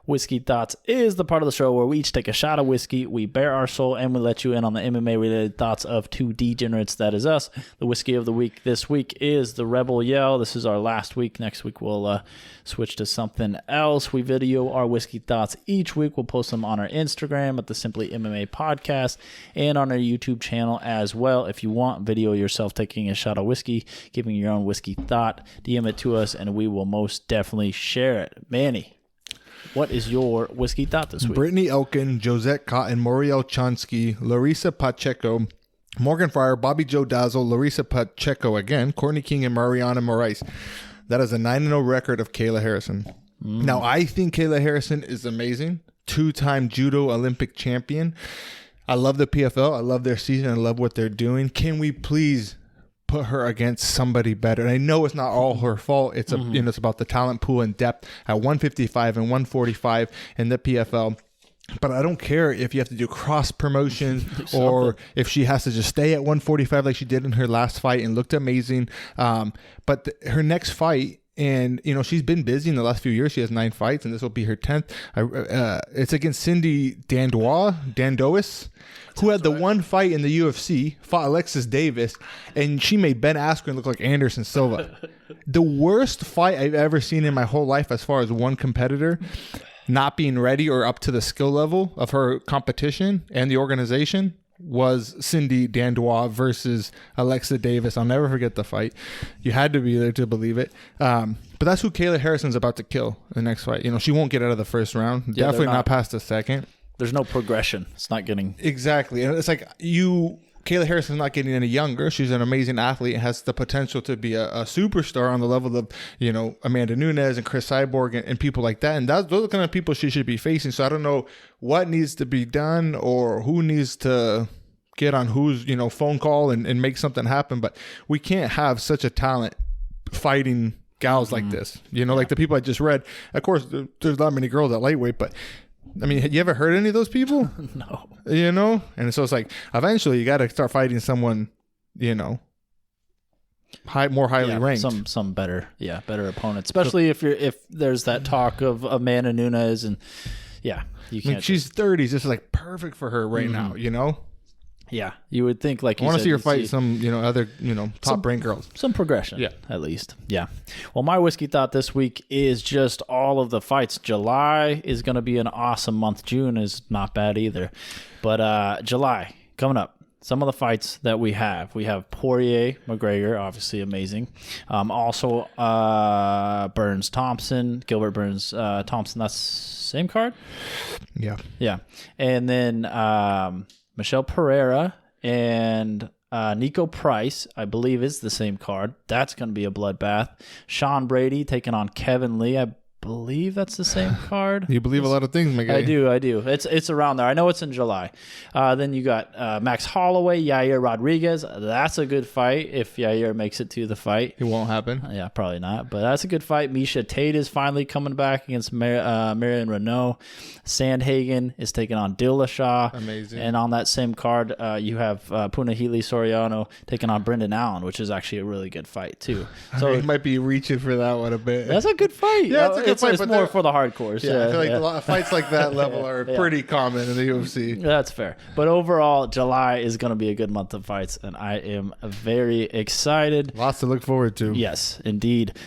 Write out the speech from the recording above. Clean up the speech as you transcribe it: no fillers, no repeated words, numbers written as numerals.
Whiskey Thoughts is the part of the show where we each take a shot of whiskey, we bare our soul, and we let you in on the MMA-related thoughts of two degenerates. That is us. The whiskey of the week this week is the Rebel Yell. This is our last week. Next week we'll switch to something else. We video our whiskey thoughts each week. We'll post them on our Instagram at the Simply MMA podcast and on our YouTube channel as well. If you want, video yourself taking a shot of whiskey, giving your own whiskey thought, DM it to us, and we will most definitely share it. Manny, what is your whiskey thought this week? Brittany Elkin, Josette Cotton, Moriel Chonsky, Larissa Pacheco, Morgan Fryer, Bobby Joe Dazzle, Larissa Pacheco again, Courtney King, and Mariana Moraes. That is a 9-0 record of Kayla Harrison. Now, I think Kayla Harrison is amazing. 2-time judo Olympic champion. I love the PFL. I love their season. I love what they're doing. Can we please put her against somebody better? And I know it's not all her fault. It's it's about the talent pool and depth at 155 and 145 in the PFL. But I don't care if you have to do cross promotions or if she has to just stay at 145 like she did in her last fight and looked amazing. But her next fight, and she's been busy in the last few years. She has 9 fights, and this will be her 10th. It's against Cindy Dandois, who had the one fight in the UFC, fought Alexis Davis, and she made Ben Askren look like Anderson Silva. The worst fight I've ever seen in my whole life as far as one competitor not being ready or up to the skill level of her competition and the organization was Cindy Dandois versus Alexa Davis. I'll never forget the fight. You had to be there to believe it. But that's who Kayla Harrison's about to kill in the next fight. She won't get out of the first round. Yeah, definitely not past the second. There's no progression. It's not getting... Exactly. And it's like Kayla Harrison's not getting any younger. She's an amazing athlete and has the potential to be a superstar on the level of, Amanda Nunes and Chris Cyborg and people like that. And those are the kind of people she should be facing. So I don't know what needs to be done or who needs to get on whose, phone call and make something happen. But we can't have such a talent fighting gals like this. Like the people I just read. Of course, there's not many girls at lightweight, but I mean, you ever heard any of those people? No. And so it's like, eventually you got to start fighting someone, more highly ranked. Some better opponent, especially if there's that talk of Amanda Nunes and you can't. I mean, she's 30s. This is like perfect for her right now, Yeah, you would think like I want to see her fight some, other, top ranked girls. Some progression, at least. Yeah. Well, my whiskey thought this week is just all of the fights. July is going to be an awesome month. June is not bad either. But July coming up. Some of the fights that we have Poirier, McGregor, obviously amazing. Also Burns Thompson, Gilbert Burns Thompson. That's same card. Yeah. And then Michelle Pereira and Nico Price, I believe, is the same card. That's going to be a bloodbath. Sean Brady taking on Kevin Lee. I believe that's the same card. You believe a lot of things, my guy. I do. It's around there. I know it's in July. Then you got Max Holloway, Yair Rodriguez. That's a good fight if Yair makes it to the fight. It won't happen. Yeah, probably not. But that's a good fight. Misha Tate is finally coming back against Marion Renault. Sandhagen is taking on Dillashaw. Amazing. And on that same card, you have Punahele Soriano taking on Brendan Allen, which is actually a really good fight too. So you might be reaching for that one a bit. That's a good fight. Yeah, it's a good fight. It's more for the hardcores. Yeah, I feel like a lot of fights like that level are pretty common in the UFC. That's fair. But overall, July is going to be a good month of fights, and I am very excited. Lots to look forward to. Yes, indeed.